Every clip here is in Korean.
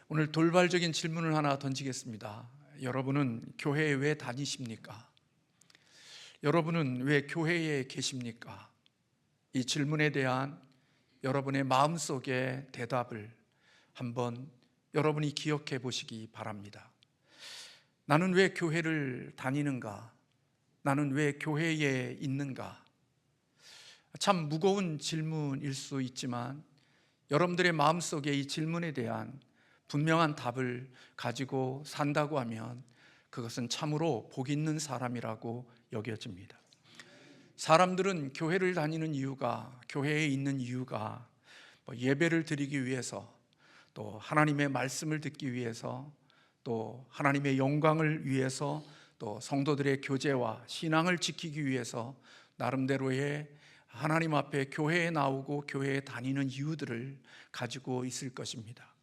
오늘 돌발적인 질문을 하나 던지겠습니다. 여러분은 교회에 왜 다니십니까? 여러분은 왜 교회에 계십니까? 이 질문에 대한 여러분의 마음속의 대답을 한번 여러분이 기억해 보시기 바랍니다. 나는 왜 교회를 다니는가? 나는 왜 교회에 있는가? 참 무거운 질문일 수 있지만 여러분들의 마음속에 이 질문에 대한 분명한 답을 가지고 산다고 하면 그것은 참으로 복 있는 사람이라고 여겨집니다. 사람들은 교회를 다니는 이유가, 교회에 있는 이유가 예배를 드리기 위해서, 또 하나님의 말씀을 듣기 위해서, 또 하나님의 영광을 위해서, 또 성도들의 교제와 신앙을 지키기 위해서 나름대로의 하나님 앞에 교회에 나오고 교회에 다니는 이유들을 가지고 있을 것입니다.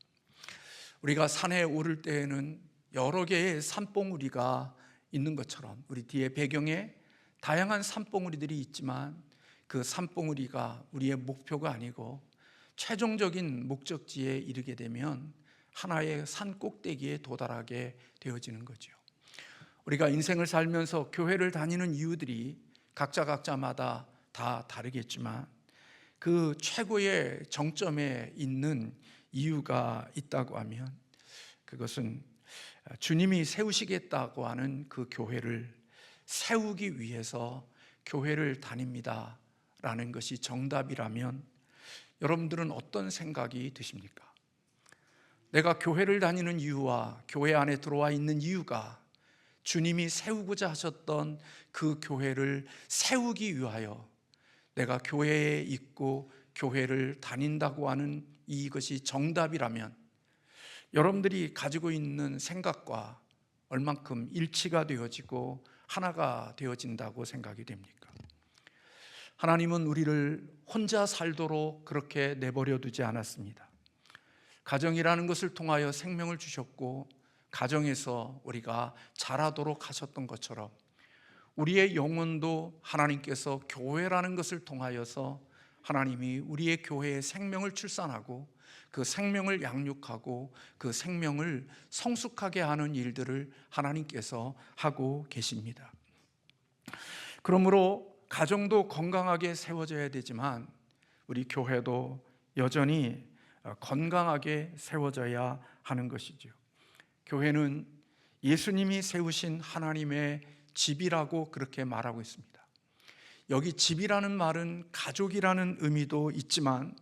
우리가 산에 오를 때에는 여러 개의 산봉우리가 있는 것처럼 우리 뒤에 배경에 다양한 산봉우리들이 있지만 그 산봉우리가 우리의 목표가 아니고 최종적인 목적지에 이르게 되면 하나의 산 꼭대기에 도달하게 되어지는 거죠. 우리가 인생을 살면서 교회를 다니는 이유들이 각자마다 다 다르겠지만 그 최고의 정점에 있는 이유가 있다고 하면 그것은 주님이 세우시겠다고 하는 그 교회를 세우기 위해서 교회를 다닙니다 라는 것이 정답이라면 여러분들은 어떤 생각이 드십니까? 내가 교회를 다니는 이유와 교회 안에 들어와 있는 이유가 주님이 세우고자 하셨던 그 교회를 세우기 위하여 내가 교회에 있고 교회를 다닌다고 하는 이것이 정답이라면 여러분들이 가지고 있는 생각과 얼만큼 일치가 되어지고 하나가 되어진다고 생각이 됩니까? 하나님은 우리를 혼자 살도록 그렇게 내버려 두지 않았습니다. 가정이라는 것을 통하여 생명을 주셨고 가정에서 우리가 자라도록 하셨던 것처럼 우리의 영혼도 하나님께서 교회라는 것을 통하여서 하나님이 우리의 교회에 생명을 출산하고 그 생명을 양육하고 그 생명을 성숙하게 하는 일들을 하나님께서 하고 계십니다. 그러므로 가정도 건강하게 세워져야 되지만 우리 교회도 여전히 건강하게 세워져야 하는 것이죠. 교회는 예수님이 세우신 하나님의 집이라고 그렇게 말하고 있습니다. 여기 집이라는 말은 가족이라는 의미도 있지만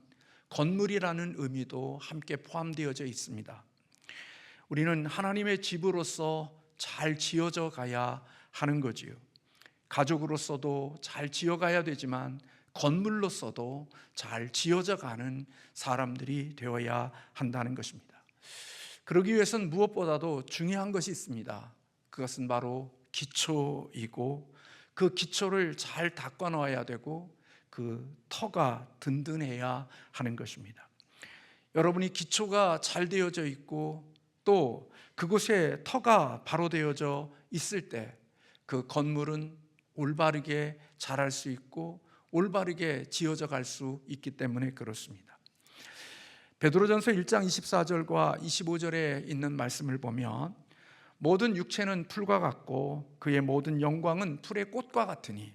건물이라는 의미도 함께 포함되어져 있습니다. 우리는 하나님의 집으로서 잘 지어져 가야 하는 거지요. 가족으로서도 잘 지어가야 되지만 건물로서도 잘 지어져 가는 사람들이 되어야 한다는 것입니다. 그러기 위해서는 무엇보다도 중요한 것이 있습니다. 그것은 바로 기초이고 그 기초를 잘 닦아 놓아야 되고 그 터가 든든해야 하는 것입니다. 여러분이 기초가 잘 되어져 있고 또 그곳에 터가 바로 되어져 있을 때 그 건물은 올바르게 자랄 수 있고 올바르게 지어져 갈 수 있기 때문에 그렇습니다. 베드로전서 1장 24절과 25절에 있는 말씀을 보면 모든 육체는 풀과 같고 그의 모든 영광은 풀의 꽃과 같으니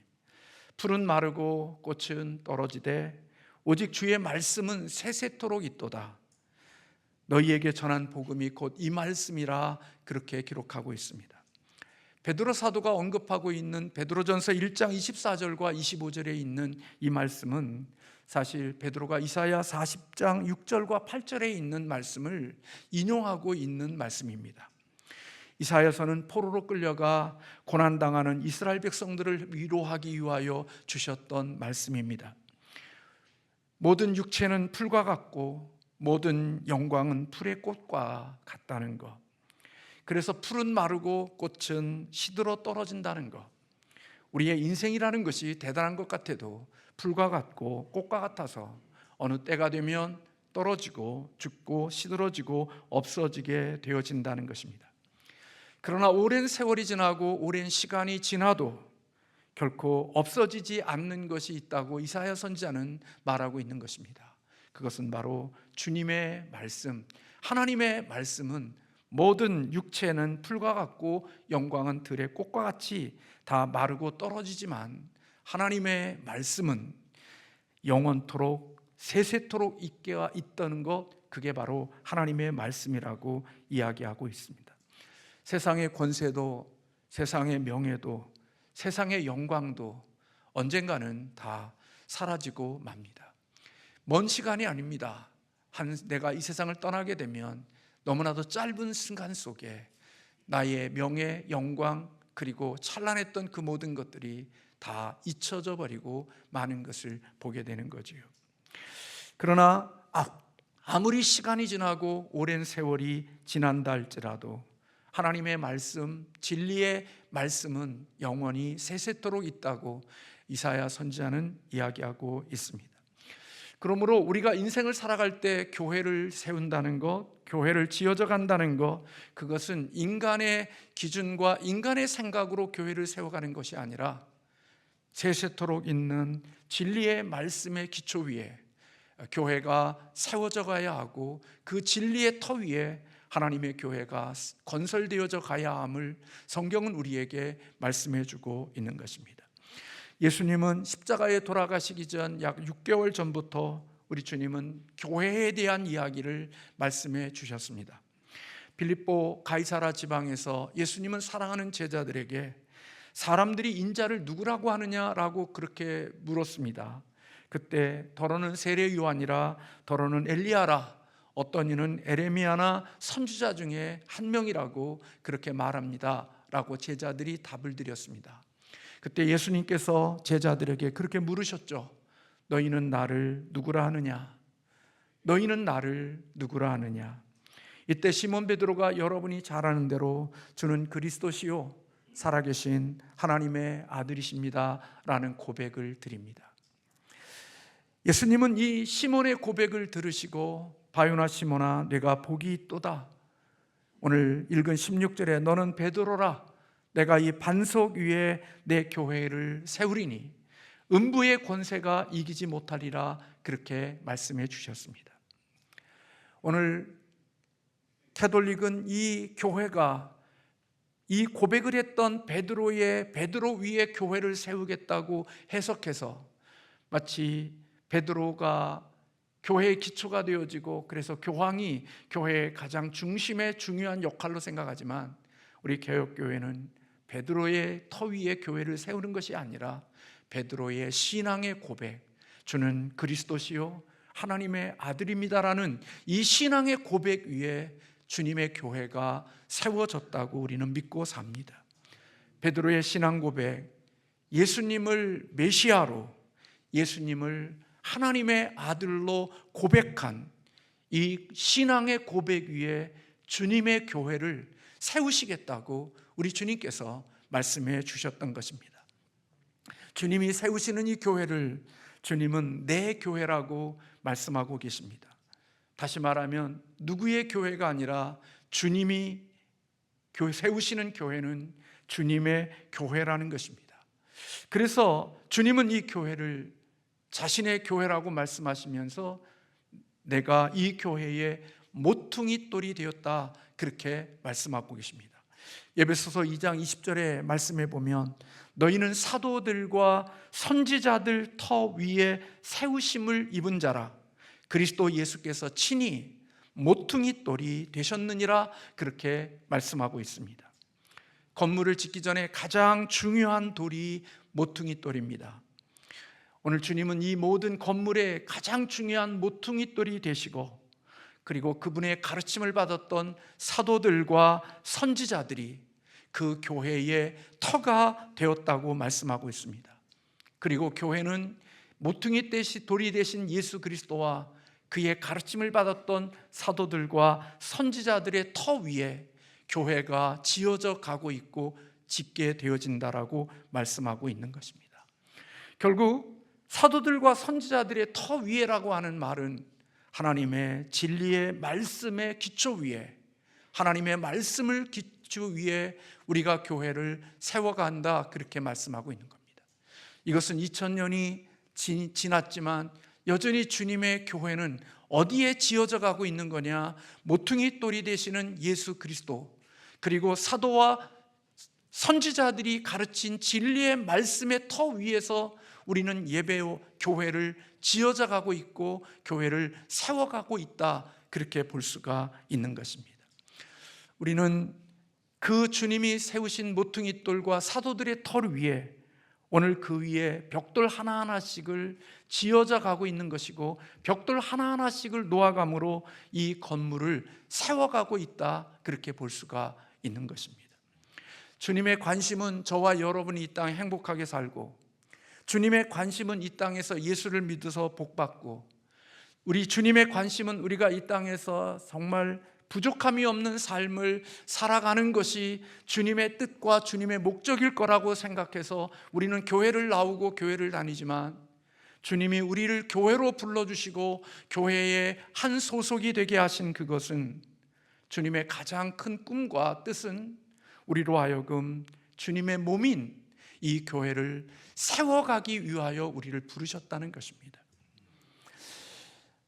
풀은 마르고 꽃은 떨어지되 오직 주의 말씀은 세세토록 있도다. 너희에게 전한 복음이 곧 이 말씀이라 그렇게 기록하고 있습니다. 베드로 사도가 언급하고 있는 베드로전서 1장 24절과 25절에 있는 이 말씀은 사실 베드로가 이사야 40장 6절과 8절에 있는 말씀을 인용하고 있는 말씀입니다. 이사야서는 포로로 끌려가 고난당하는 이스라엘 백성들을 위로하기 위하여 주셨던 말씀입니다. 모든 육체는 풀과 같고 모든 영광은 풀의 꽃과 같다는 것. 그래서 풀은 마르고 꽃은 시들어 떨어진다는 것. 우리의 인생이라는 것이 대단한 것 같아도 풀과 같고 꽃과 같아서 어느 때가 되면 떨어지고 죽고 시들어지고 없어지게 되어진다는 것입니다. 그러나 오랜 세월이 지나고 오랜 시간이 지나도 결코 없어지지 않는 것이 있다고 이사야 선지자는 말하고 있는 것입니다. 그것은 바로 주님의 말씀, 하나님의 말씀은 모든 육체는 풀과 같고 영광은 들의 꽃과 같이 다 마르고 떨어지지만 하나님의 말씀은 영원토록 세세토록 있다는 것, 그게 바로 하나님의 말씀이라고 이야기하고 있습니다. 세상의 권세도, 세상의 명예도, 세상의 영광도 언젠가는 다 사라지고 맙니다. 먼 시간이 아닙니다. 내가 이 세상을 떠나게 되면 너무나도 짧은 순간 속에 나의 명예, 영광, 그리고 찬란했던 그 모든 것들이 다 잊혀져 버리고 많은 것을 보게 되는 거지요. 그러나 아무리 시간이 지나고 오랜 세월이 지난다 할지라도 하나님의 말씀, 진리의 말씀은 영원히 세세토록 있다고 이사야 선지자는 이야기하고 있습니다. 그러므로 우리가 인생을 살아갈 때 교회를 세운다는 것, 교회를 지어져 간다는 것, 그것은 인간의 기준과 인간의 생각으로 교회를 세워가는 것이 아니라 세세토록 있는 진리의 말씀의 기초 위에 교회가 세워져 가야 하고, 그 진리의 터 위에 하나님의 교회가 건설되어져 가야 함을 성경은 우리에게 말씀해 주고 있는 것입니다. 예수님은 십자가에 돌아가시기 전 약 6개월 전부터 우리 주님은 교회에 대한 이야기를 말씀해 주셨습니다. 빌립보 가이사라 지방에서 예수님은 사랑하는 제자들에게 사람들이 인자를 누구라고 하느냐라고 그렇게 물었습니다. 그때 더러는 세례 요한이라, 더러는 엘리야라, 어떤 이는 에레미야나 선지자 중에 한 명이라고 그렇게 말합니다 라고 제자들이 답을 드렸습니다. 그때 예수님께서 제자들에게 그렇게 물으셨죠. 너희는 나를 누구라 하느냐? 너희는 나를 누구라 하느냐? 이때 시몬 베드로가 여러분이 잘 아는 대로 주는 그리스도시요 살아계신 하나님의 아들이십니다 라는 고백을 드립니다. 예수님은 이 시몬의 고백을 들으시고 바요나 시몬아 내가 복이 있도다, 오늘 읽은 16절에 너는 베드로라, 내가 이 반석 위에 내 교회를 세우리니 음부의 권세가 이기지 못하리라, 그렇게 말씀해 주셨습니다. 오늘 캐톨릭은 이 교회가 이 고백을 했던 베드로 위에 교회를 세우겠다고 해석해서 마치 베드로가 교회의 기초가 되어지고 그래서 교황이 교회의 가장 중심의 중요한 역할로 생각하지만, 우리 개혁교회는 베드로의 터 위에 교회를 세우는 것이 아니라 베드로의 신앙의 고백, 주는 그리스도시요 하나님의 아들입니다라는 이 신앙의 고백 위에 주님의 교회가 세워졌다고 우리는 믿고 삽니다. 베드로의 신앙 고백, 예수님을 메시아로, 예수님을 하나님의 아들로 고백한 이 신앙의 고백 위에 주님의 교회를 세우시겠다고 우리 주님께서 말씀해 주셨던 것입니다. 주님이 세우시는 이 교회를 주님은 내 교회라고 말씀하고 계십니다. 다시 말하면 누구의 교회가 아니라 주님이 세우시는 교회는 주님의 교회라는 것입니다. 그래서 주님은 이 교회를 자신의 교회라고 말씀하시면서 내가 이 교회의 모퉁이 돌이 되었다, 그렇게 말씀하고 계십니다. 에베소서 2장 20절에 말씀해 보면 너희는 사도들과 선지자들 터 위에 세우심을 입은 자라, 그리스도 예수께서 친히 모퉁이 돌이 되셨느니라, 그렇게 말씀하고 있습니다. 건물을 짓기 전에 가장 중요한 돌이 모퉁이 돌입니다. 오늘 주님은 이 모든 건물의 가장 중요한 모퉁이 돌이 되시고, 그리고 그분의 가르침을 받았던 사도들과 선지자들이 그 교회의 터가 되었다고 말씀하고 있습니다. 그리고 교회는 모퉁이 돌이 되신 예수 그리스도와 그의 가르침을 받았던 사도들과 선지자들의 터 위에 교회가 지어져 가고 있고 짓게 되어진다라고 말씀하고 있는 것입니다. 결국 사도들과 선지자들의 터 위에라고 하는 말은 하나님의 진리의 말씀의 기초 위에, 하나님의 말씀을 기초 위에 우리가 교회를 세워간다, 그렇게 말씀하고 있는 겁니다. 이것은 2000년이 지났지만 여전히 주님의 교회는 어디에 지어져 가고 있는 거냐? 모퉁이 돌이 되시는 예수 그리스도, 그리고 사도와 선지자들이 가르친 진리의 말씀의 터 위에서 우리는 예배요 교회를 지어져 가고 있고 교회를 세워가고 있다, 그렇게 볼 수가 있는 것입니다. 우리는 그 주님이 세우신 모퉁이 돌과 사도들의 터 위에 오늘 그 위에 벽돌 하나하나씩을 지어져 가고 있는 것이고, 벽돌 하나하나씩을 놓아감으로 이 건물을 세워가고 있다, 그렇게 볼 수가 있는 것입니다. 주님의 관심은 저와 여러분이 이 땅에 행복하게 살고, 주님의 관심은 이 땅에서 예수를 믿어서 복받고, 우리 주님의 관심은 우리가 이 땅에서 정말 부족함이 없는 삶을 살아가는 것이 주님의 뜻과 주님의 목적일 거라고 생각해서 우리는 교회를 나오고 교회를 다니지만, 주님이 우리를 교회로 불러주시고 교회의 한 소속이 되게 하신 그것은, 주님의 가장 큰 꿈과 뜻은 우리로 하여금 주님의 몸인 이 교회를 세워가기 위하여 우리를 부르셨다는 것입니다.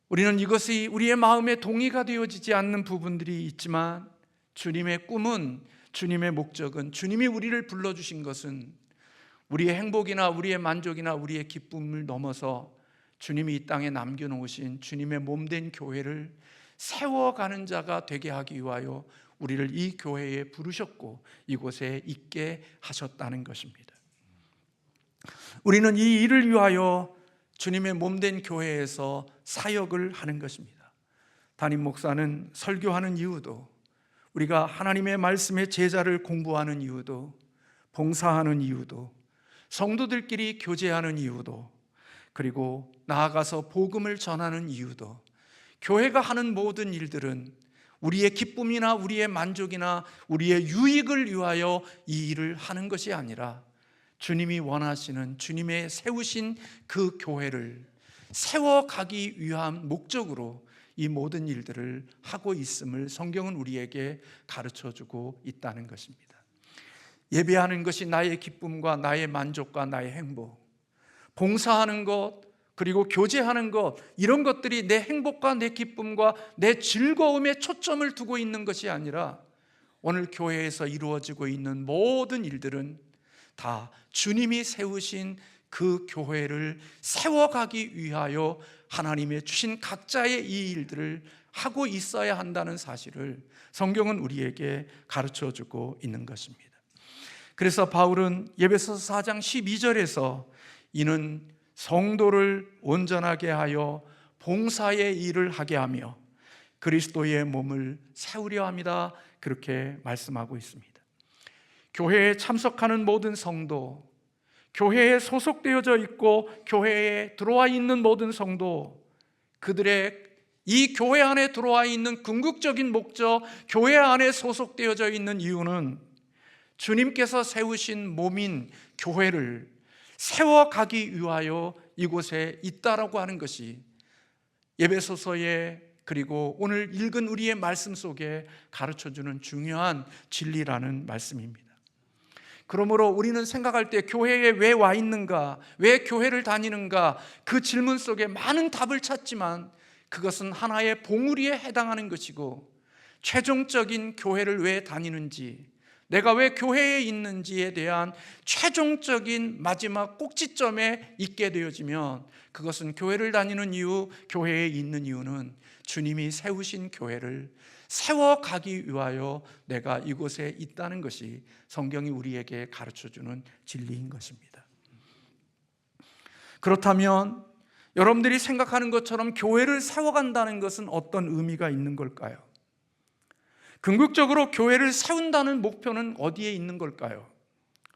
우리는 이것이 우리의 마음에 동의가 되어지지 않는 부분들이 있지만, 주님의 꿈은, 주님의 목적은, 주님이 우리를 불러주신 것은 우리의 행복이나 우리의 만족이나 우리의 기쁨을 넘어서 주님이 이 땅에 남겨놓으신 주님의 몸된 교회를 세워가는 자가 되게 하기 위하여 우리를 이 교회에 부르셨고 이곳에 있게 하셨다는 것입니다. 우리는 이 일을 위하여 주님의 몸된 교회에서 사역을 하는 것입니다. 담임 목사는 설교하는 이유도, 우리가 하나님의 말씀의 제자를 공부하는 이유도, 봉사하는 이유도, 성도들끼리 교제하는 이유도, 그리고 나아가서 복음을 전하는 이유도, 교회가 하는 모든 일들은 우리의 기쁨이나 우리의 만족이나 우리의 유익을 위하여 이 일을 하는 것이 아니라 주님이 원하시는, 주님의 세우신 그 교회를 세워가기 위한 목적으로 이 모든 일들을 하고 있음을 성경은 우리에게 가르쳐주고 있다는 것입니다. 예배하는 것이 나의 기쁨과 나의 만족과 나의 행복, 봉사하는 것, 그리고 교제하는 것, 이런 것들이 내 행복과 내 기쁨과 내 즐거움에 초점을 두고 있는 것이 아니라, 오늘 교회에서 이루어지고 있는 모든 일들은 다 주님이 세우신 그 교회를 세워가기 위하여 하나님의 주신 각자의 이 일들을 하고 있어야 한다는 사실을 성경은 우리에게 가르쳐주고 있는 것입니다. 그래서 바울은 에베소서 4장 12절에서 이는 성도를 온전하게 하여 봉사의 일을 하게 하며 그리스도의 몸을 세우려 합니다, 그렇게 말씀하고 있습니다. 교회에 참석하는 모든 성도, 교회에 소속되어져 있고 교회에 들어와 있는 모든 성도, 그들의 이 교회 안에 들어와 있는 궁극적인 목적, 교회 안에 소속되어져 있는 이유는 주님께서 세우신 몸인 교회를 세워가기 위하여 이곳에 있다라고 하는 것이 에베소서의, 그리고 오늘 읽은 우리의 말씀 속에 가르쳐주는 중요한 진리라는 말씀입니다. 그러므로 우리는 생각할 때 교회에 왜 와 있는가, 왜 교회를 다니는가, 그 질문 속에 많은 답을 찾지만 그것은 하나의 봉우리에 해당하는 것이고, 최종적인 교회를 왜 다니는지, 내가 왜 교회에 있는지에 대한 최종적인 마지막 꼭지점에 있게 되어지면, 그것은 교회를 다니는 이유, 교회에 있는 이유는 주님이 세우신 교회를 세워가기 위하여 내가 이곳에 있다는 것이 성경이 우리에게 가르쳐주는 진리인 것입니다. 그렇다면 여러분들이 생각하는 것처럼 교회를 세워간다는 것은 어떤 의미가 있는 걸까요? 궁극적으로 교회를 세운다는 목표는 어디에 있는 걸까요?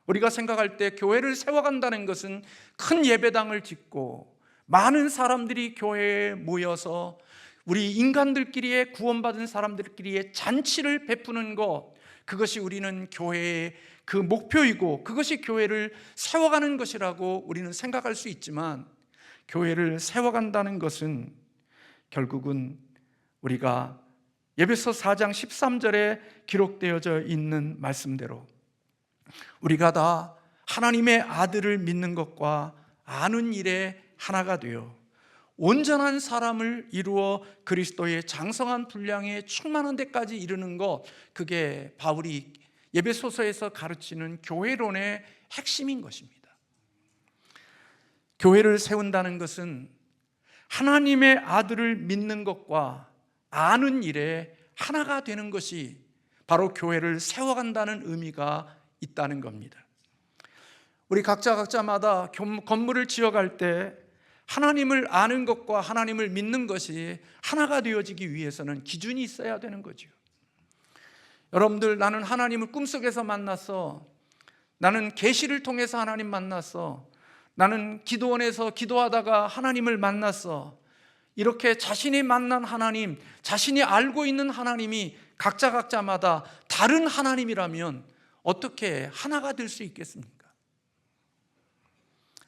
우리가 생각할 때 교회를 세워간다는 것은 큰 예배당을 짓고 많은 사람들이 교회에 모여서 우리 인간들끼리의, 구원받은 사람들끼리의 잔치를 베푸는 것, 그것이 우리는 교회의 그 목표이고 그것이 교회를 세워가는 것이라고 우리는 생각할 수 있지만, 교회를 세워간다는 것은 결국은 우리가 에베소 4장 13절에 기록되어져 있는 말씀대로 우리가 다 하나님의 아들을 믿는 것과 아는 일에 하나가 되어 온전한 사람을 이루어 그리스도의 장성한 분량에 충만한 데까지 이르는 것, 그게 바울이 에베소서에서 가르치는 교회론의 핵심인 것입니다. 교회를 세운다는 것은 하나님의 아들을 믿는 것과 아는 일에 하나가 되는 것이 바로 교회를 세워간다는 의미가 있다는 겁니다. 우리 각자마다 건물을 지어갈 때 하나님을 아는 것과 하나님을 믿는 것이 하나가 되어지기 위해서는 기준이 있어야 되는 거죠. 여러분들, 나는 하나님을 꿈속에서 만났어, 나는 계시를 통해서 하나님 만났어, 나는 기도원에서 기도하다가 하나님을 만났어, 이렇게 자신이 만난 하나님, 자신이 알고 있는 하나님이 각자마다 다른 하나님이라면 어떻게 하나가 될 수 있겠습니까?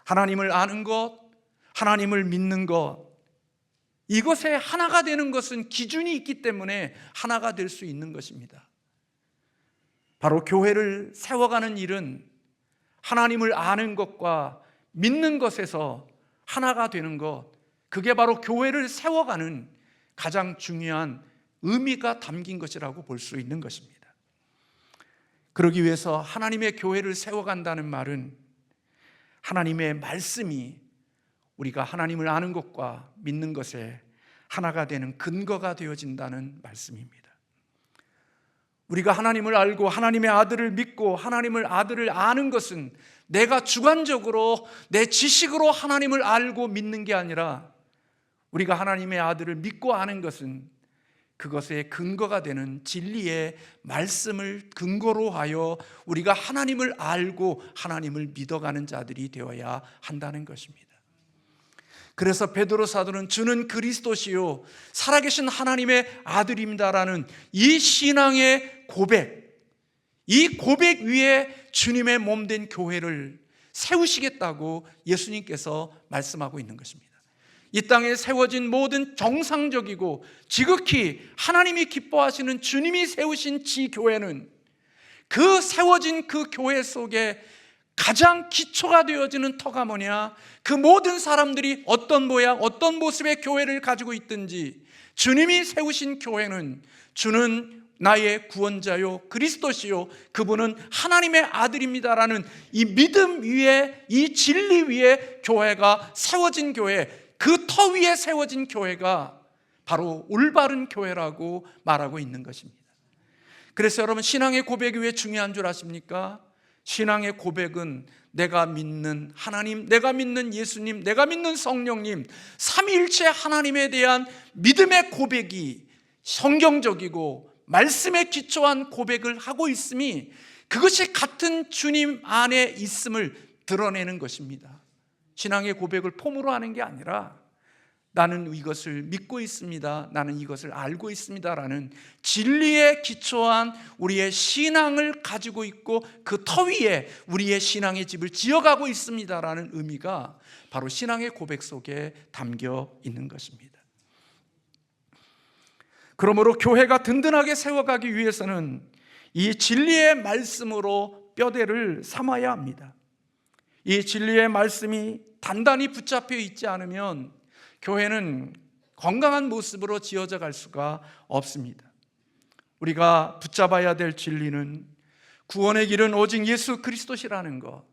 하나님을 아는 것, 하나님을 믿는 것, 이것에 하나가 되는 것은 기준이 있기 때문에 하나가 될 수 있는 것입니다. 바로 교회를 세워가는 일은 하나님을 아는 것과 믿는 것에서 하나가 되는 것, 그게 바로 교회를 세워가는 가장 중요한 의미가 담긴 것이라고 볼 수 있는 것입니다. 그러기 위해서 하나님의 교회를 세워간다는 말은 하나님의 말씀이 우리가 하나님을 아는 것과 믿는 것에 하나가 되는 근거가 되어진다는 말씀입니다. 우리가 하나님을 알고 하나님의 아들을 믿고 하나님을 아들을 아는 것은 내가 주관적으로 내 지식으로 하나님을 알고 믿는 게 아니라, 우리가 하나님의 아들을 믿고 아는 것은 그것의 근거가 되는 진리의 말씀을 근거로 하여 우리가 하나님을 알고 하나님을 믿어가는 자들이 되어야 한다는 것입니다. 그래서 베드로 사도는 주는 그리스도시요 살아계신 하나님의 아들입니다라는 이 신앙의 고백, 이 고백 위에 주님의 몸된 교회를 세우시겠다고 예수님께서 말씀하고 있는 것입니다. 이 땅에 세워진 모든 정상적이고 지극히 하나님이 기뻐하시는 주님이 세우신 지교회는 그 세워진 그 교회 속에 가장 기초가 되어지는 터가 뭐냐? 그 모든 사람들이 어떤 모양, 어떤 모습의 교회를 가지고 있든지 주님이 세우신 교회는 주는 나의 구원자요 그리스도시요 그분은 하나님의 아들입니다라는 이 믿음 위에, 이 진리 위에 교회가 세워진 교회, 그 터 위에 세워진 교회가 바로 올바른 교회라고 말하고 있는 것입니다. 그래서 여러분, 신앙의 고백이 왜 중요한 줄 아십니까? 신앙의 고백은 내가 믿는 하나님, 내가 믿는 예수님, 내가 믿는 성령님, 삼위일체 하나님에 대한 믿음의 고백이 성경적이고 말씀에 기초한 고백을 하고 있음이, 그것이 같은 주님 안에 있음을 드러내는 것입니다. 신앙의 고백을 폼으로 하는 게 아니라 나는 이것을 믿고 있습니다, 나는 이것을 알고 있습니다라는 진리에 기초한 우리의 신앙을 가지고 있고 그 터 위에 우리의 신앙의 집을 지어가고 있습니다라는 의미가 바로 신앙의 고백 속에 담겨 있는 것입니다. 그러므로 교회가 든든하게 세워가기 위해서는 이 진리의 말씀으로 뼈대를 삼아야 합니다. 이 진리의 말씀이 단단히 붙잡혀 있지 않으면 교회는 건강한 모습으로 지어져 갈 수가 없습니다. 우리가 붙잡아야 될 진리는 구원의 길은 오직 예수 그리스도시라는 것,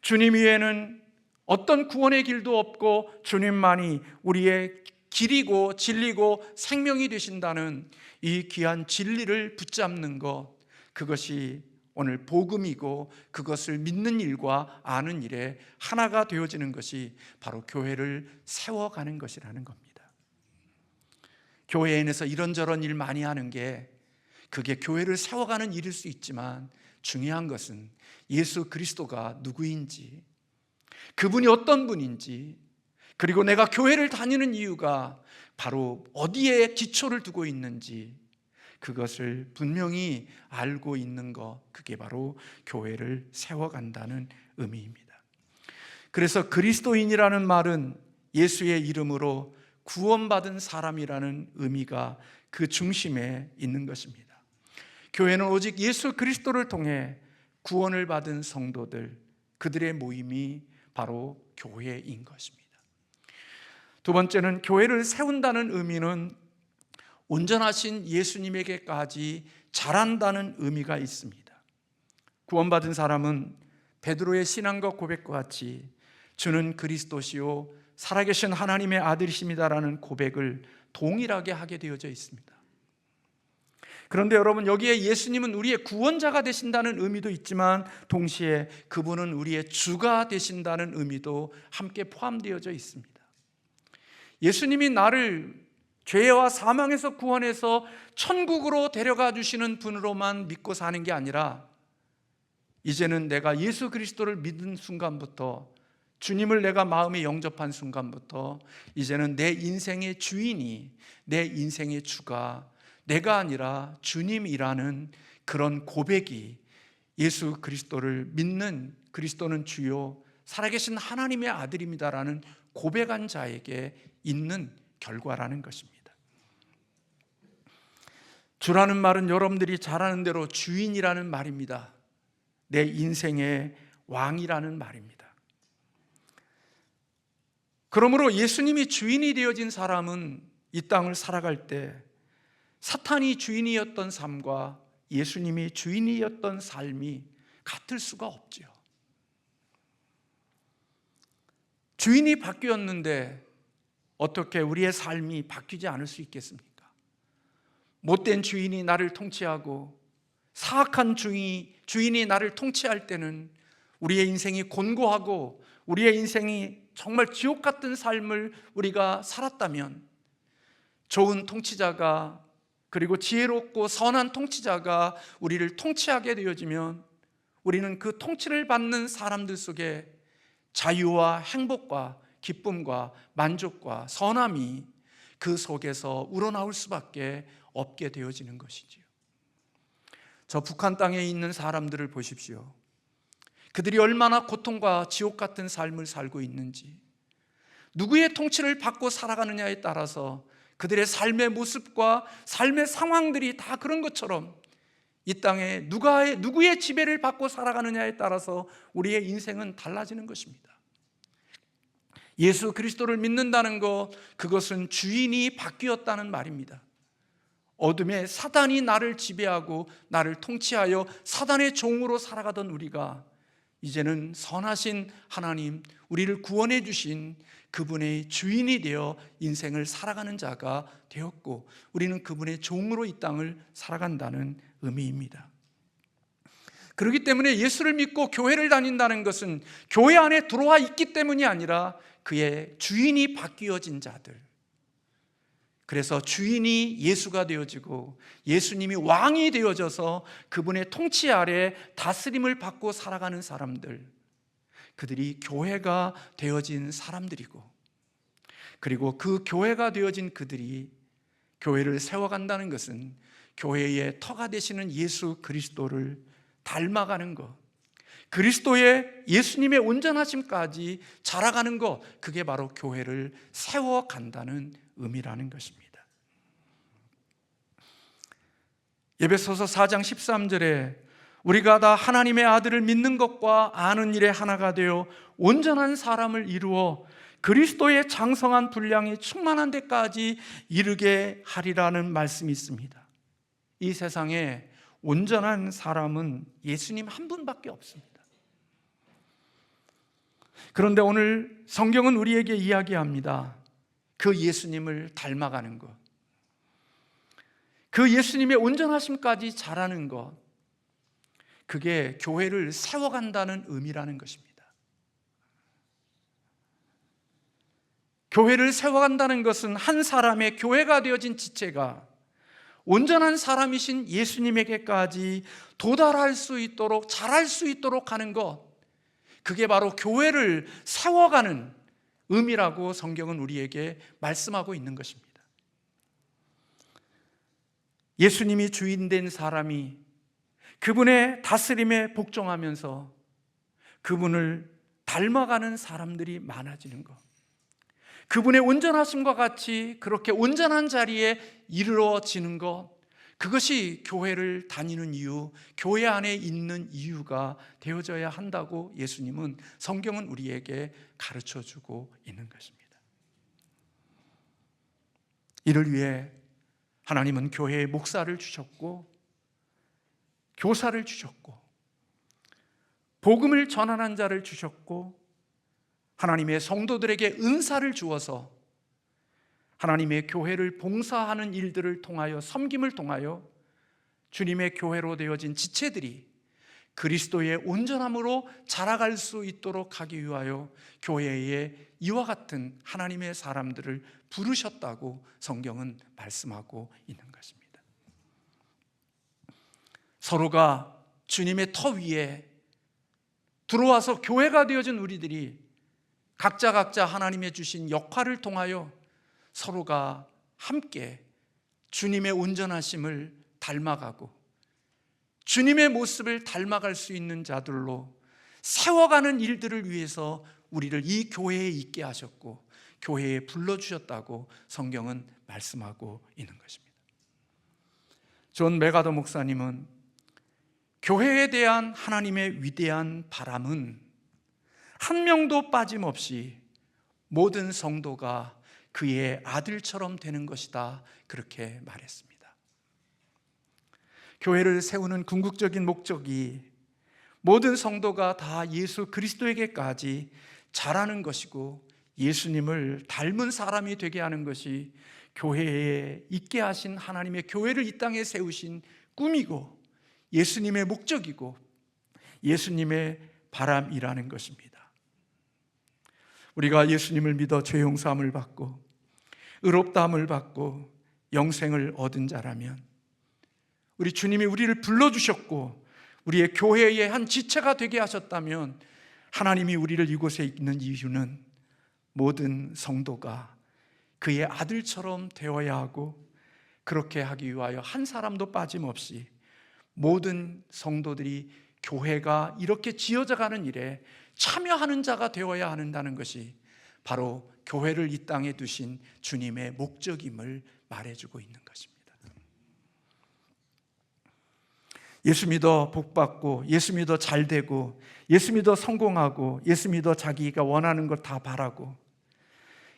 주님 위에는 어떤 구원의 길도 없고 주님만이 우리의 길이고 진리고 생명이 되신다는 이 귀한 진리를 붙잡는 것, 그것이 오늘 복음이고 그것을 믿는 일과 아는 일에 하나가 되어지는 것이 바로 교회를 세워가는 것이라는 겁니다. 교회 안에서 이런저런 일 많이 하는 게 그게 교회를 세워가는 일일 수 있지만, 중요한 것은 예수 그리스도가 누구인지, 그분이 어떤 분인지, 그리고 내가 교회를 다니는 이유가 바로 어디에 기초를 두고 있는지, 그것을 분명히 알고 있는 것, 그게 바로 교회를 세워간다는 의미입니다. 그래서 그리스도인이라는 말은 예수의 이름으로 구원받은 사람이라는 의미가 그 중심에 있는 것입니다. 교회는 오직 예수 그리스도를 통해 구원을 받은 성도들, 그들의 모임이 바로 교회인 것입니다. 두 번째는 교회를 세운다는 의미는 온전하신 예수님에게까지 자란다는 의미가 있습니다. 구원받은 사람은 베드로의 신앙과 고백과 같이 주는 그리스도시요 살아계신 하나님의 아들이십니다라는 고백을 동일하게 하게 되어져 있습니다. 그런데 여러분, 여기에 예수님은 우리의 구원자가 되신다는 의미도 있지만 동시에 그분은 우리의 주가 되신다는 의미도 함께 포함되어져 있습니다. 예수님이 나를 죄와 사망에서 구원해서 천국으로 데려가 주시는 분으로만 믿고 사는 게 아니라 이제는 내가 예수 그리스도를 믿은 순간부터, 주님을 내가 마음에 영접한 순간부터 이제는 내 인생의 주인이, 내 인생의 주가 내가 아니라 주님이라는 그런 고백이 예수 그리스도를 믿는, 그리스도는 주요 살아계신 하나님의 아들입니다라는 고백한 자에게 있는 결과라는 것입니다. 주라는 말은 여러분들이 잘 아는 대로 주인이라는 말입니다. 내 인생의 왕이라는 말입니다. 그러므로 예수님이 주인이 되어진 사람은 이 땅을 살아갈 때 사탄이 주인이었던 삶과 예수님이 주인이었던 삶이 같을 수가 없죠. 주인이 바뀌었는데 어떻게 우리의 삶이 바뀌지 않을 수 있겠습니까? 못된 주인이 나를 통치하고 사악한 주인이 나를 통치할 때는 우리의 인생이 곤고하고 우리의 인생이 정말 지옥 같은 삶을 우리가 살았다면, 좋은 통치자가, 그리고 지혜롭고 선한 통치자가 우리를 통치하게 되어지면 우리는 그 통치를 받는 사람들 속에 자유와 행복과 기쁨과 만족과 선함이 그 속에서 우러나올 수밖에 없게 되어지는 것이지요. 저 북한 땅에 있는 사람들을 보십시오. 그들이 얼마나 고통과 지옥 같은 삶을 살고 있는지, 누구의 통치를 받고 살아가느냐에 따라서 그들의 삶의 모습과 삶의 상황들이 다 그런 것처럼 이 땅에 누구의 지배를 받고 살아가느냐에 따라서 우리의 인생은 달라지는 것입니다. 예수 그리스도를 믿는다는 것, 그것은 주인이 바뀌었다는 말입니다. 어둠에 사단이 나를 지배하고 나를 통치하여 사단의 종으로 살아가던 우리가 이제는 선하신 하나님, 우리를 구원해 주신 그분의 주인이 되어 인생을 살아가는 자가 되었고, 우리는 그분의 종으로 이 땅을 살아간다는 의미입니다. 그렇기 때문에 예수를 믿고 교회를 다닌다는 것은 교회 안에 들어와 있기 때문이 아니라 그의 주인이 바뀌어진 자들, 그래서 주인이 예수가 되어지고 예수님이 왕이 되어져서 그분의 통치 아래 다스림을 받고 살아가는 사람들, 그들이 교회가 되어진 사람들이고, 그리고 그 교회가 되어진 그들이 교회를 세워간다는 것은 교회의 터가 되시는 예수 그리스도를 닮아가는 것, 그리스도의 예수님의 온전하심까지 자라가는 것, 그게 바로 교회를 세워간다는 의미라는 것입니다. 에베소서 4장 13절에 우리가 다 하나님의 아들을 믿는 것과 아는 일에 하나가 되어 온전한 사람을 이루어 그리스도의 장성한 분량이 충만한 데까지 이르게 하리라는 말씀이 있습니다. 이 세상에 온전한 사람은 예수님 한 분밖에 없습니다. 그런데 오늘 성경은 우리에게 이야기합니다. 그 예수님을 닮아가는 것, 그 예수님의 온전하심까지 자라는 것, 그게 교회를 세워간다는 의미라는 것입니다. 교회를 세워간다는 것은 한 사람의 교회가 되어진 지체가 온전한 사람이신 예수님에게까지 도달할 수 있도록, 자랄 수 있도록 하는 것, 그게 바로 교회를 세워가는 의미라고 성경은 우리에게 말씀하고 있는 것입니다. 예수님이 주인된 사람이 그분의 다스림에 복종하면서 그분을 닮아가는 사람들이 많아지는 것, 그분의 온전하심과 같이 그렇게 온전한 자리에 이르러지는 것, 그것이 교회를 다니는 이유, 교회 안에 있는 이유가 되어져야 한다고 예수님은, 성경은 우리에게 가르쳐주고 있는 것입니다. 이를 위해 하나님은 교회에 목사를 주셨고 교사를 주셨고 복음을 전하는 자를 주셨고 하나님의 성도들에게 은사를 주어서 하나님의 교회를 봉사하는 일들을 통하여, 섬김을 통하여 주님의 교회로 되어진 지체들이 그리스도의 온전함으로 자라갈 수 있도록 하기 위하여 교회에 이와 같은 하나님의 사람들을 부르셨다고 성경은 말씀하고 있는 것입니다. 서로가 주님의 터 위에 들어와서 교회가 되어진 우리들이 각자 하나님의 주신 역할을 통하여 서로가 함께 주님의 온전하심을 닮아가고 주님의 모습을 닮아갈 수 있는 자들로 세워가는 일들을 위해서 우리를 이 교회에 있게 하셨고 교회에 불러주셨다고 성경은 말씀하고 있는 것입니다. 존 맥아더 목사님은 교회에 대한 하나님의 위대한 바람은 한 명도 빠짐없이 모든 성도가 그의 아들처럼 되는 것이다, 그렇게 말했습니다. 교회를 세우는 궁극적인 목적이 모든 성도가 다 예수 그리스도에게까지 자라는 것이고 예수님을 닮은 사람이 되게 하는 것이 교회에 있게 하신 하나님의 교회를 이 땅에 세우신 꿈이고 예수님의 목적이고 예수님의 바람이라는 것입니다. 우리가 예수님을 믿어 죄 용서함을 받고 의롭다함을 받고 영생을 얻은 자라면 우리 주님이 우리를 불러주셨고 우리의 교회의 한 지체가 되게 하셨다면 하나님이 우리를 이곳에 있는 이유는 모든 성도가 그의 아들처럼 되어야 하고 그렇게 하기 위하여 한 사람도 빠짐없이 모든 성도들이 교회가 이렇게 지어져가는 일에 참여하는 자가 되어야 한다는 것이 바로 교회를 이 땅에 두신 주님의 목적임을 말해주고 있는 것입니다. 예수 믿어 복받고 예수 믿어 잘되고 예수 믿어 성공하고 예수 믿어 자기가 원하는 것 다 바라고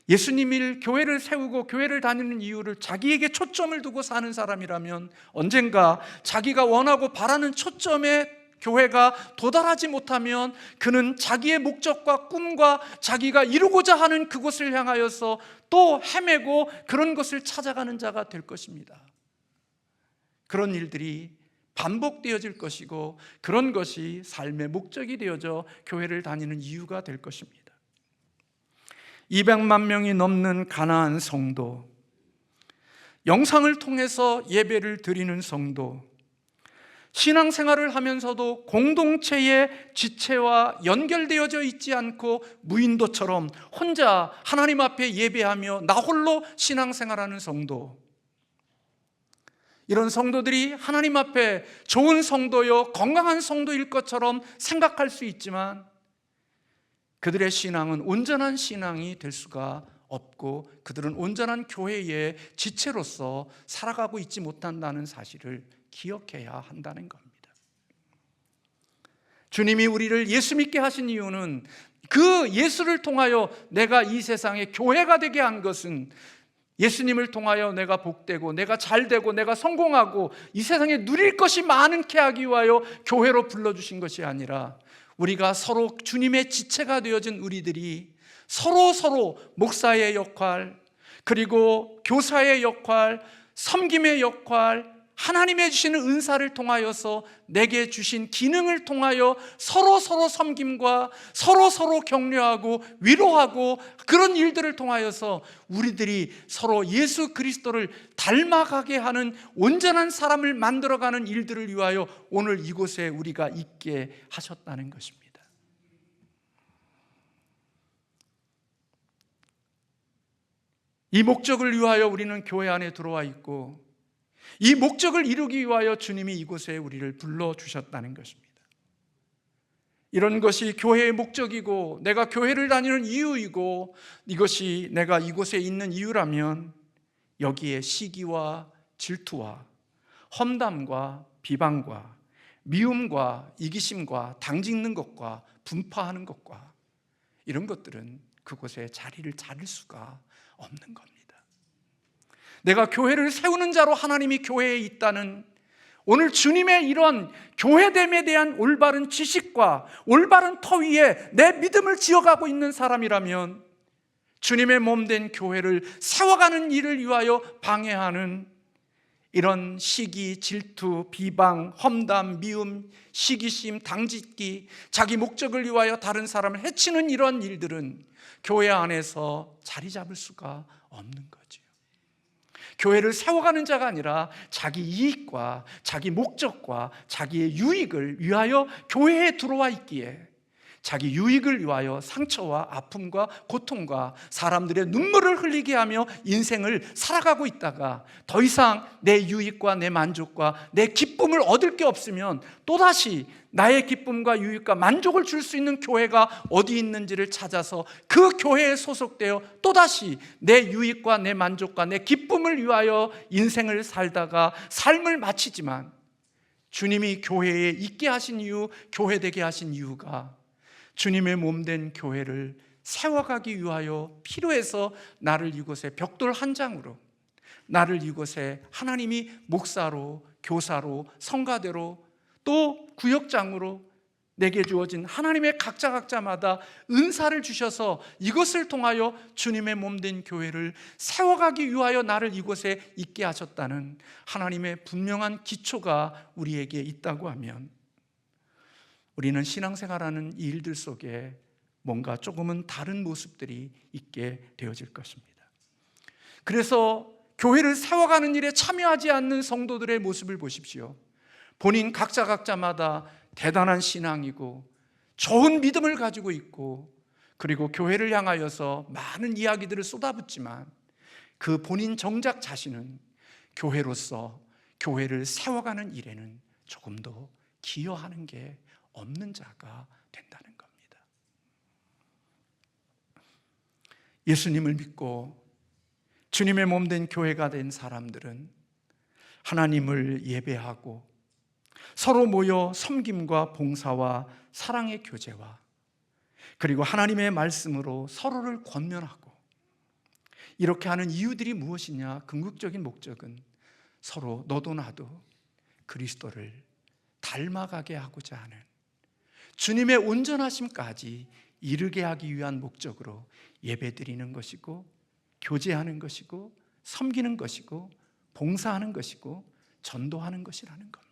예수님이 교회를 세우고 교회를 다니는 이유를 자기에게 초점을 두고 사는 사람이라면 언젠가 자기가 원하고 바라는 초점에 교회가 도달하지 못하면 그는 자기의 목적과 꿈과 자기가 이루고자 하는 그곳을 향하여서 또 헤매고 그런 것을 찾아가는 자가 될 것입니다. 그런 일들이 반복되어질 것이고 그런 것이 삶의 목적이 되어져 교회를 다니는 이유가 될 것입니다. 200만 명이 넘는 가나안 성도, 영상을 통해서 예배를 드리는 성도, 신앙생활을 하면서도 공동체의 지체와 연결되어져 있지 않고 무인도처럼 혼자 하나님 앞에 예배하며 나 홀로 신앙생활하는 성도, 이런 성도들이 하나님 앞에 좋은 성도요 건강한 성도일 것처럼 생각할 수 있지만 그들의 신앙은 온전한 신앙이 될 수가 없고 그들은 온전한 교회의 지체로서 살아가고 있지 못한다는 사실을 기억해야 한다는 겁니다. 주님이 우리를 예수 믿게 하신 이유는 그 예수를 통하여 내가 이 세상의 교회가 되게 한 것은 예수님을 통하여 내가 복되고 내가 잘되고 내가 성공하고 이 세상에 누릴 것이 많게 하기 위하여 교회로 불러주신 것이 아니라 우리가 서로 주님의 지체가 되어진 우리들이 서로 목사의 역할, 그리고 교사의 역할, 섬김의 역할, 하나님의 주시는 은사를 통하여서 내게 주신 기능을 통하여 서로 섬김과 서로 격려하고 위로하고 그런 일들을 통하여서 우리들이 서로 예수 그리스도를 닮아가게 하는 온전한 사람을 만들어가는 일들을 위하여 오늘 이곳에 우리가 있게 하셨다는 것입니다. 이 목적을 위하여 우리는 교회 안에 들어와 있고 이 목적을 이루기 위하여 주님이 이곳에 우리를 불러주셨다는 것입니다. 이런 것이 교회의 목적이고 내가 교회를 다니는 이유이고 이것이 내가 이곳에 있는 이유라면 여기에 시기와 질투와 험담과 비방과 미움과 이기심과 당짓는 것과 분파하는 것과 이런 것들은 그곳에 자리를 잡을 수가 없는 겁니다. 내가 교회를 세우는 자로 하나님이 교회에 있다는 오늘 주님의 이런 교회됨에 대한 올바른 지식과 올바른 터 위에 내 믿음을 지어가고 있는 사람이라면 주님의 몸된 교회를 세워가는 일을 위하여 방해하는 이런 시기, 질투, 비방, 험담, 미움, 시기심, 당짓기, 자기 목적을 위하여 다른 사람을 해치는 이런 일들은 교회 안에서 자리 잡을 수가 없는 거죠. 교회를 세워가는 자가 아니라 자기 이익과 자기 목적과 자기의 유익을 위하여 교회에 들어와 있기에 자기 유익을 위하여 상처와 아픔과 고통과 사람들의 눈물을 흘리게 하며 인생을 살아가고 있다가 더 이상 내 유익과 내 만족과 내 기쁨을 얻을 게 없으면 또다시 나의 기쁨과 유익과 만족을 줄 수 있는 교회가 어디 있는지를 찾아서 그 교회에 소속되어 또다시 내 유익과 내 만족과 내 기쁨을 위하여 인생을 살다가 삶을 마치지만 주님이 교회에 있게 하신 이유, 교회되게 하신 이유가 주님의 몸된 교회를 세워가기 위하여 필요해서 나를 이곳에 벽돌 한 장으로, 나를 이곳에 하나님이 목사로, 교사로, 성가대로, 또 구역장으로 내게 주어진 하나님의 각자마다 은사를 주셔서 이것을 통하여 주님의 몸된 교회를 세워가기 위하여 나를 이곳에 있게 하셨다는 하나님의 분명한 기초가 우리에게 있다고 하면 우리는 신앙생활하는 이 일들 속에 뭔가 조금은 다른 모습들이 있게 되어질 것입니다. 그래서 교회를 세워가는 일에 참여하지 않는 성도들의 모습을 보십시오. 본인 각자마다 대단한 신앙이고 좋은 믿음을 가지고 있고 그리고 교회를 향하여서 많은 이야기들을 쏟아붓지만 그 본인 정작 자신은 교회로서 교회를 세워가는 일에는 조금도 기여하는 게 없는 자가 된다는 겁니다. 예수님을 믿고 주님의 몸된 교회가 된 사람들은 하나님을 예배하고 서로 모여 섬김과 봉사와 사랑의 교제와 그리고 하나님의 말씀으로 서로를 권면하고 이렇게 하는 이유들이 무엇이냐? 궁극적인 목적은 서로 너도 나도 그리스도를 닮아가게 하고자 하는 주님의 온전하심까지 이르게 하기 위한 목적으로 예배드리는 것이고 교제하는 것이고 섬기는 것이고 봉사하는 것이고 전도하는 것이라는 겁니다.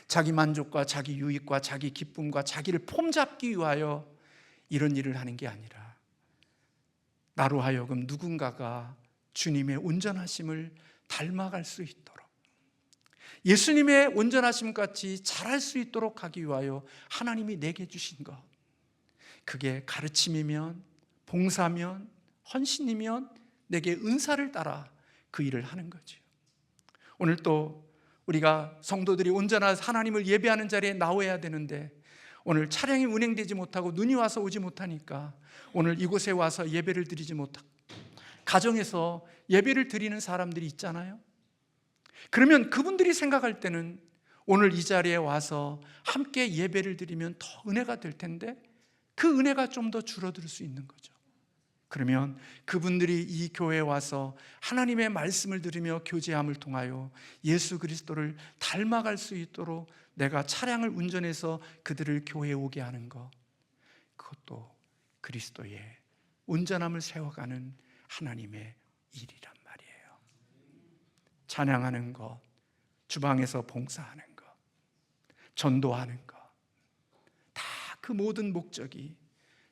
자기 만족과 자기 유익과 자기 기쁨과 자기를 폼잡기 위하여 이런 일을 하는 게 아니라 나로 하여금 누군가가 주님의 온전하심을 닮아갈 수 있도록 예수님의 온전하심 같이 잘할 수 있도록 하기 위하여 하나님이 내게 주신 것, 그게 가르침이면 봉사면 헌신이면 내게 은사를 따라 그 일을 하는 거죠. 오늘 또 우리가 성도들이 온전한 하나님을 예배하는 자리에 나와야 되는데 오늘 차량이 운행되지 못하고 눈이 와서 오지 못하니까 오늘 이곳에 와서 예배를 드리지 못하고 가정에서 예배를 드리는 사람들이 있잖아요. 그러면 그분들이 생각할 때는 오늘 이 자리에 와서 함께 예배를 드리면 더 은혜가 될 텐데 그 은혜가 좀 더 줄어들 수 있는 거죠. 그러면 그분들이 이 교회에 와서 하나님의 말씀을 들으며 교제함을 통하여 예수 그리스도를 닮아갈 수 있도록 내가 차량을 운전해서 그들을 교회에 오게 하는 것, 그것도 그리스도의 온전함을 세워가는 하나님의 일이란 말이에요. 찬양하는 것, 주방에서 봉사하는 것, 전도하는 것, 다 그 모든 목적이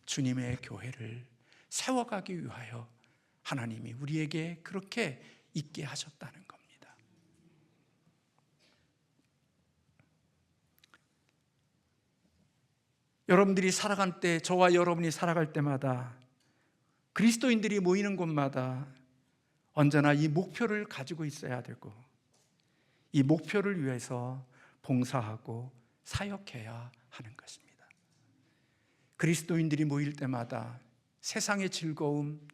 주님의 교회를 세워가기 위하여 하나님이 우리에게 그렇게 있게 하셨다는 겁니다. 여러분들이 살아갈 때, 저와 여러분이 살아갈 때마다 그리스도인들이 모이는 곳마다 언제나 이 목표를 가지고 있어야 되고 이 목표를 위해서 봉사하고 사역해야 하는 것입니다. 그리스도인들이 모일 때마다 세상의 즐거움,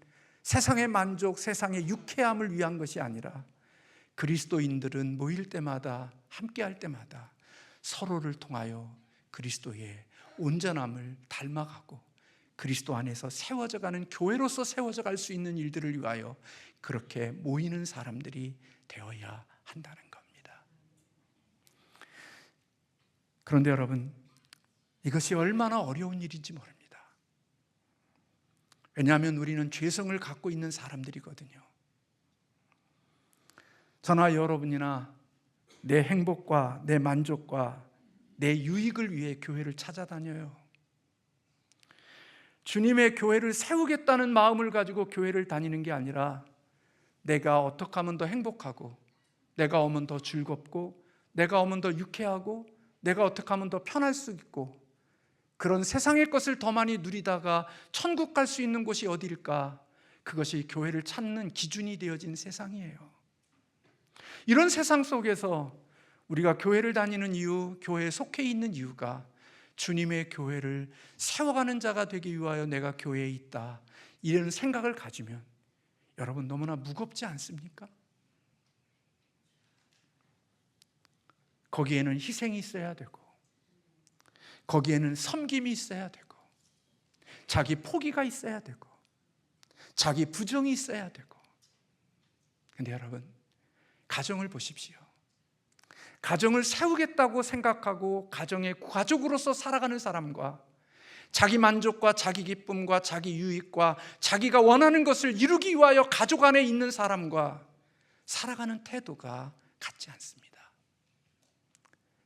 세상의 만족, 세상의 유쾌함을 위한 것이 아니라 그리스도인들은 모일 때마다 함께할 때마다 서로를 통하여 그리스도의 온전함을 닮아가고 그리스도 안에서 세워져 가는 교회로서 세워져 갈 수 있는 일들을 위하여 그렇게 모이는 사람들이 되어야 한다는 겁니다. 그런데 여러분, 이것이 얼마나 어려운 일인지 모릅니다. 왜냐하면 우리는 죄성을 갖고 있는 사람들이거든요. 저나 여러분이나 내 행복과 내 만족과 내 유익을 위해 교회를 찾아다녀요. 주님의 교회를 세우겠다는 마음을 가지고 교회를 다니는 게 아니라 내가 어떻게 하면 더 행복하고, 내가 오면 더 즐겁고, 내가 오면 더 유쾌하고, 내가 어떻게 하면 더 편할 수 있고, 그런 세상의 것을 더 많이 누리다가 천국 갈 수 있는 곳이 어디일까? 그것이 교회를 찾는 기준이 되어진 세상이에요. 이런 세상 속에서 우리가 교회를 다니는 이유, 교회에 속해 있는 이유가 주님의 교회를 세워가는 자가 되기 위하여 내가 교회에 있다, 이런 생각을 가지면 여러분 너무나 무겁지 않습니까? 거기에는 희생이 있어야 되고, 거기에는 섬김이 있어야 되고, 자기 포기가 있어야 되고, 자기 부정이 있어야 되고. 근데 여러분, 가정을 보십시오. 가정을 세우겠다고 생각하고 가정의 가족으로서 살아가는 사람과 자기 만족과 자기 기쁨과 자기 유익과 자기가 원하는 것을 이루기 위하여 가족 안에 있는 사람과 살아가는 태도가 같지 않습니다.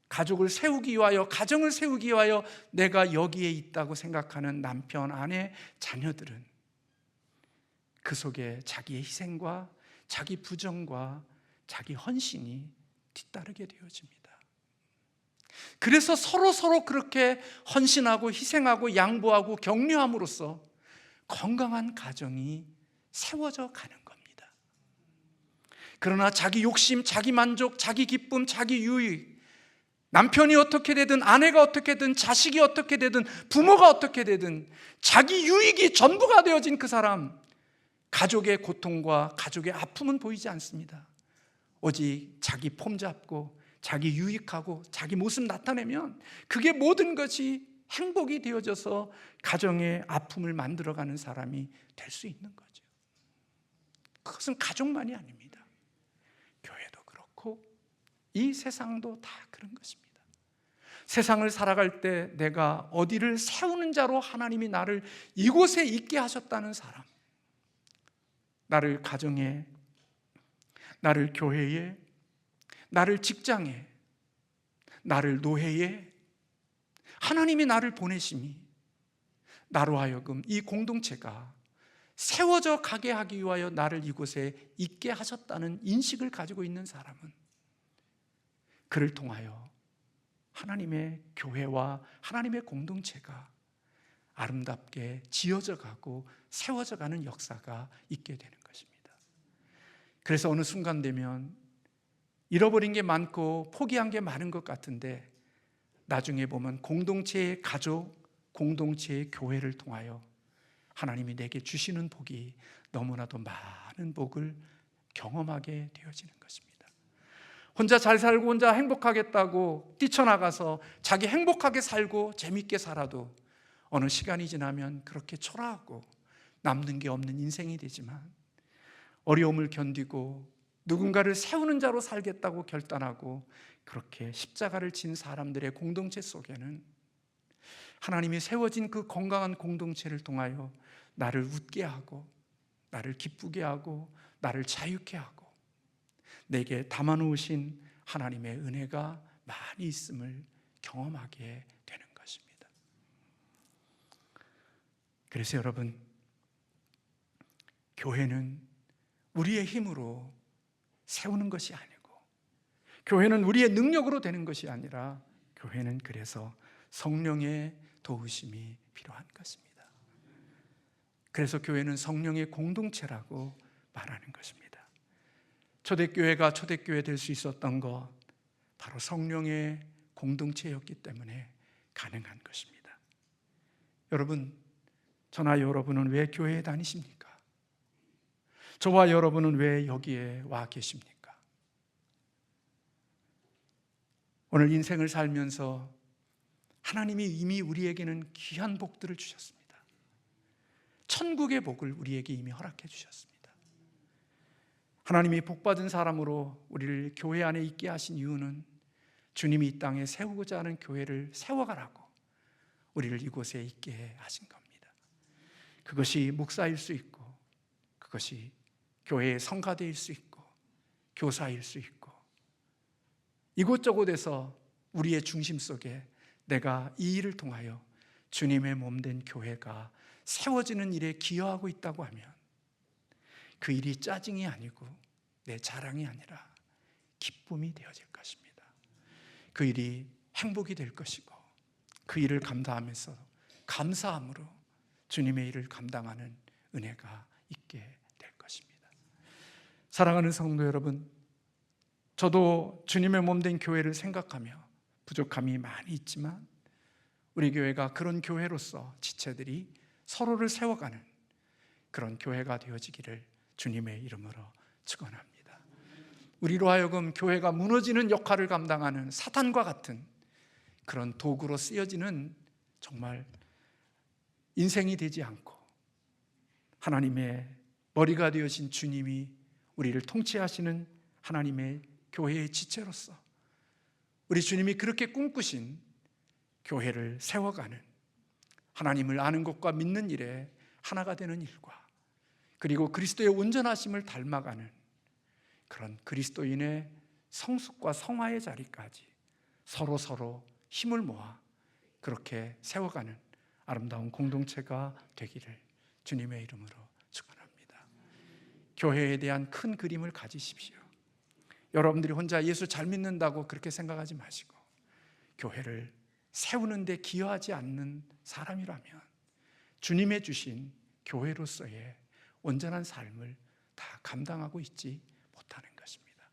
가족을 세우기 위하여, 가정을 세우기 위하여 내가 여기에 있다고 생각하는 남편, 아내, 자녀들은 그 속에 자기의 희생과 자기 부정과 자기 헌신이 뒤따르게 되어집니다. 그래서 서로 그렇게 헌신하고 희생하고 양보하고 격려함으로써 건강한 가정이 세워져 가는 겁니다. 그러나 자기 욕심, 자기 만족, 자기 기쁨, 자기 유익, 남편이 어떻게 되든 아내가 어떻게 되든 자식이 어떻게 되든 부모가 어떻게 되든 자기 유익이 전부가 되어진 그 사람, 가족의 고통과 가족의 아픔은 보이지 않습니다. 오직 자기 폼 잡고 자기 유익하고 자기 모습 나타내면 그게 모든 것이 행복이 되어져서 가정의 아픔을 만들어가는 사람이 될 수 있는 거죠. 그것은 가족만이 아닙니다. 교회도 그렇고 이 세상도 다 그런 것입니다. 세상을 살아갈 때 내가 어디를 세우는 자로 하나님이 나를 이곳에 있게 하셨다는 사람, 나를 가정에, 나를 교회에, 나를 직장에, 나를 노회에 하나님이 나를 보내심이 나로 하여금 이 공동체가 세워져 가게 하기 위하여 나를 이곳에 있게 하셨다는 인식을 가지고 있는 사람은 그를 통하여 하나님의 교회와 하나님의 공동체가 아름답게 지어져 가고 세워져 가는 역사가 있게 되는 것입니다. 그래서 어느 순간 되면 잃어버린 게 많고 포기한 게 많은 것 같은데 나중에 보면 공동체의 가족, 공동체의 교회를 통하여 하나님이 내게 주시는 복이 너무나도 많은 복을 경험하게 되어지는 것입니다. 혼자 잘 살고 혼자 행복하겠다고 뛰쳐나가서 자기 행복하게 살고 재밌게 살아도 어느 시간이 지나면 그렇게 초라하고 남는 게 없는 인생이 되지만, 어려움을 견디고 누군가를 세우는 자로 살겠다고 결단하고 그렇게 십자가를 진 사람들의 공동체 속에는 하나님이 세워진 그 건강한 공동체를 통하여 나를 웃게 하고 나를 기쁘게 하고 나를 자유케 하고 내게 담아놓으신 하나님의 은혜가 많이 있음을 경험하게 되는 것입니다. 그래서 여러분, 교회는 우리의 힘으로 세우는 것이 아니고, 교회는 우리의 능력으로 되는 것이 아니라, 교회는 그래서 성령의 도우심이 필요한 것입니다. 그래서 교회는 성령의 공동체라고 말하는 것입니다. 초대교회가 초대교회 될 수 있었던 것, 바로 성령의 공동체였기 때문에 가능한 것입니다. 여러분, 저나 여러분은 왜 교회에 다니십니까? 저와 여러분은 왜 여기에 와 계십니까? 오늘 인생을 살면서 하나님이 이미 우리에게는 귀한 복들을 주셨습니다. 천국의 복을 우리에게 이미 허락해 주셨습니다. 하나님이 복받은 사람으로 우리를 교회 안에 있게 하신 이유는 주님이 이 땅에 세우고자 하는 교회를 세워가라고 우리를 이곳에 있게 하신 겁니다. 그것이 목사일 수 있고, 그것이 교회의 성가대일 수 있고, 교사일 수 있고, 이곳저곳에서 우리의 중심 속에 내가 이 일을 통하여 주님의 몸된 교회가 세워지는 일에 기여하고 있다고 하면 그 일이 짜증이 아니고 내 자랑이 아니라 기쁨이 되어질 것입니다. 그 일이 행복이 될 것이고, 그 일을 감당하면서 감사함으로 주님의 일을 감당하는 은혜가 있게 될 것입니다. 사랑하는 성도 여러분, 저도 주님의 몸된 교회를 생각하며 부족함이 많이 있지만 우리 교회가 그런 교회로서 지체들이 서로를 세워가는 그런 교회가 되어지기를 주님의 이름으로 축원합니다. 우리로 하여금 교회가 무너지는 역할을 감당하는 사탄과 같은 그런 도구로 쓰여지는 정말 인생이 되지 않고 하나님의 머리가 되어진 주님이 우리를 통치하시는 하나님의 교회의 지체로서 우리 주님이 그렇게 꿈꾸신 교회를 세워가는, 하나님을 아는 것과 믿는 일에 하나가 되는 일과, 그리고 그리스도의 온전하심을 닮아가는 그런 그리스도인의 성숙과 성화의 자리까지 서로 힘을 모아 그렇게 세워가는 아름다운 공동체가 되기를 주님의 이름으로 축원합니다. 교회에 대한 큰 그림을 가지십시오. 여러분들이 혼자 예수 잘 믿는다고 그렇게 생각하지 마시고, 교회를 세우는 데 기여하지 않는 사람이라면 주님의 주신 교회로서의 온전한 삶을 다 감당하고 있지 못하는 것입니다.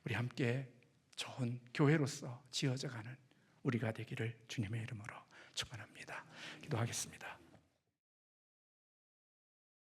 우리 함께 좋은 교회로서 지어져가는 우리가 되기를 주님의 이름으로 축원합니다. 기도하겠습니다.